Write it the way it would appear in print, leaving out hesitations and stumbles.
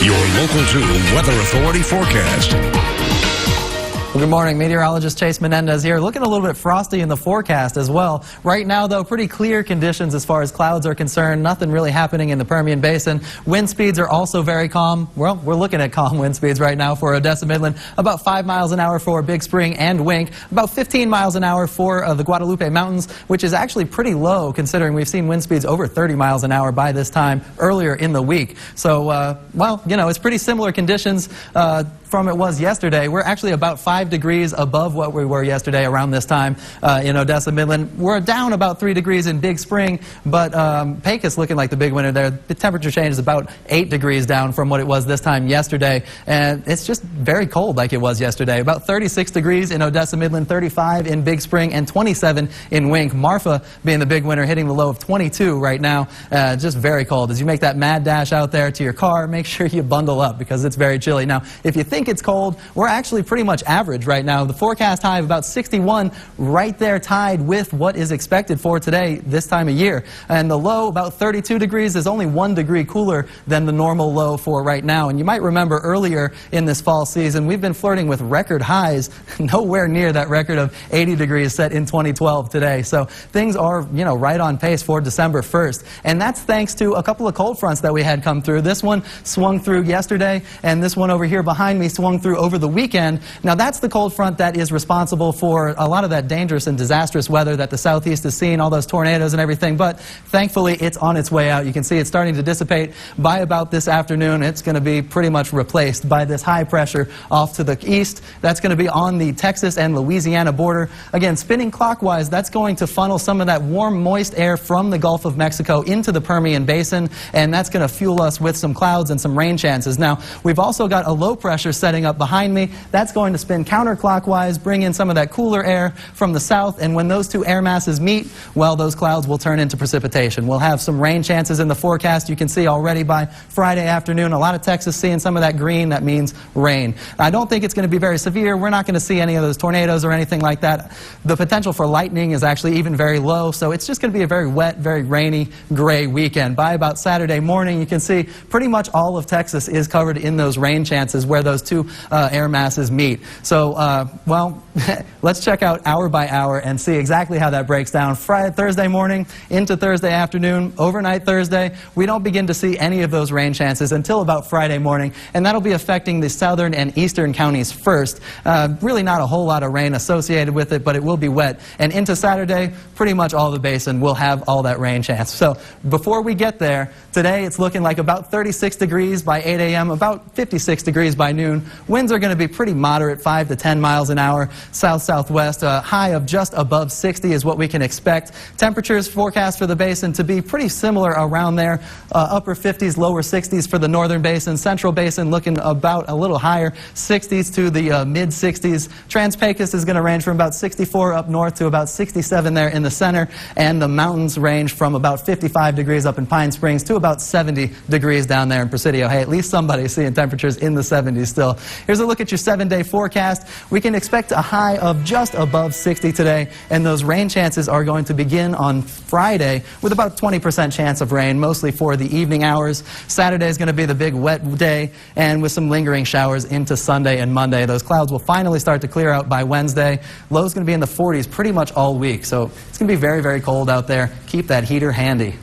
Your Local 2 Weather Authority forecast. Well, good morning. Meteorologist Chase Menendez here. Looking a little bit frosty in the forecast as well. Right now, though, pretty clear conditions as far as clouds are concerned. Nothing really happening in the Permian Basin. Wind speeds are also very calm. Well, we're looking at calm wind speeds right now for Odessa Midland. About 5 miles an hour for Big Spring and Wink. About 15 miles an hour for the Guadalupe Mountains, which is actually pretty low considering we've seen wind speeds over 30 miles an hour by this time earlier in the week. So, well, you know, it's pretty similar conditions from it was yesterday. We're actually about 5 degrees above what we were yesterday around this time in Odessa Midland. We're down about 3 degrees in Big Spring, but Pecos looking like the big winner there. The temperature change is about 8 degrees down from what it was this time yesterday, and it's just very cold like it was yesterday. About 36 degrees in Odessa Midland, 35 in Big Spring, and 27 in Wink. Marfa being the big winner, hitting the low of 22 right now. Just very cold. As you make that mad dash out there to your car, make sure you bundle up because it's very chilly. Now, if you think it's cold, we're actually pretty much average right now. The forecast high of about 61, right there tied with what is expected for today this time of year. And the low, about 32 degrees, is only 1 degree cooler than the normal low for right now. And you might remember earlier in this fall season, we've been flirting with record highs, nowhere near that record of 80 degrees set in 2012 today. So things are, you know, right on pace for December 1st. And that's thanks to a couple of cold fronts that we had come through. This one swung through yesterday, and this one over here behind me swung through over the weekend. Now that's the cold front that is responsible for a lot of that dangerous and disastrous weather that the southeast is seeing, all those tornadoes and everything, but thankfully it's on its way out. You can see it's starting to dissipate by about this afternoon. It's going to be pretty much replaced by this high pressure off to the east. That's going to be on the Texas and Louisiana border. Again, spinning clockwise, that's going to funnel some of that warm, moist air from the Gulf of Mexico into the Permian Basin, and that's going to fuel us with some clouds and some rain chances. Now, we've also got a low pressure setting up behind me. That's going to spin counterclockwise, bring in some of that cooler air from the south, and when those two air masses meet, well, those clouds will turn into precipitation. We'll have some rain chances in the forecast. You can see already by Friday afternoon, a lot of Texas seeing some of that green. That means rain. I don't think it's going to be very severe. We're not going to see any of those tornadoes or anything like that. The potential for lightning is actually even very low, so it's just going to be a very wet, very rainy, gray weekend. By about Saturday morning, you can see pretty much all of Texas is covered in those rain chances where those two air masses meet. So, well, let's check out hour by hour and see exactly how that breaks down. Thursday morning into Thursday afternoon, overnight Thursday, we don't begin to see any of those rain chances until about Friday morning, and that'll be affecting the southern and eastern counties first. Really not a whole lot of rain associated with it, but it will be wet. And into Saturday, pretty much all the basin will have all that rain chance. So before we get there, today it's looking like about 36 degrees by 8 a.m., about 56 degrees by noon. Winds are going to be pretty moderate, 5 to 10 miles an hour, south-southwest. A high of just above 60 is what we can expect. Temperatures forecast for the basin to be pretty similar around there. Upper 50s, lower 60s for the northern basin. Central basin looking about a little higher, 60s to the mid 60s. Trans-Pecos is going to range from about 64 up north to about 67 there in the center. And the mountains range from about 55 degrees up in Pine Springs to about 70 degrees down there in Presidio. Hey, at least somebody's seeing temperatures in the 70s still. Here's a look at your 7-day forecast. We can expect a high of just above 60 today, and those rain chances are going to begin on Friday with about 20% chance of rain, mostly for the evening hours. Saturday is going to be the big wet day, and with some lingering showers into Sunday and Monday. Those clouds will finally start to clear out by Wednesday. Low's going to be in the 40s pretty much all week, so it's going to be very, very cold out there. Keep that heater handy.